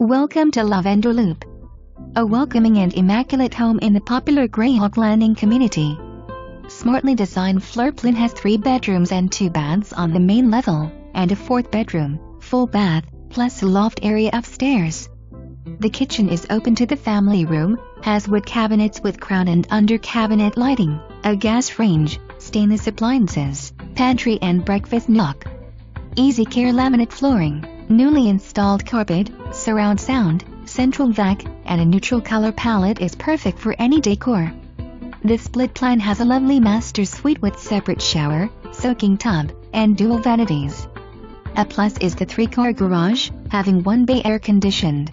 Welcome to Lavender Loop, a welcoming and immaculate home in the popular Greyhawk Landing community. Smartly designed floor plan has 3 bedrooms and 2 baths on the main level, and a 4th bedroom, full bath, plus a loft area upstairs. The kitchen is open to the family room, has wood cabinets with crown and under cabinet lighting, a gas range, stainless appliances, pantry and breakfast nook. Easy care laminate flooring, newly installed carpet, surround sound, central vac, and a neutral color palette is perfect for any decor. This split plan has a lovely master suite with separate shower, soaking tub, and dual vanities. A plus is the 3-car garage, having 1 bay air-conditioned.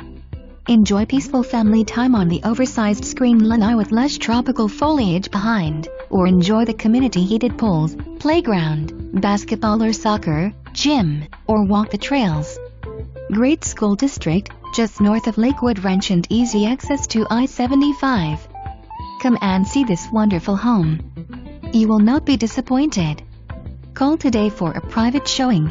Enjoy peaceful family time on the oversized screen lanai with lush tropical foliage behind, or enjoy the community-heated pools, playground, basketball or soccer, gym, or walk the trails. Great school district, just north of Lakewood Ranch and easy access to I-75. Come and see this wonderful home. You will not be disappointed. Call today for a private showing.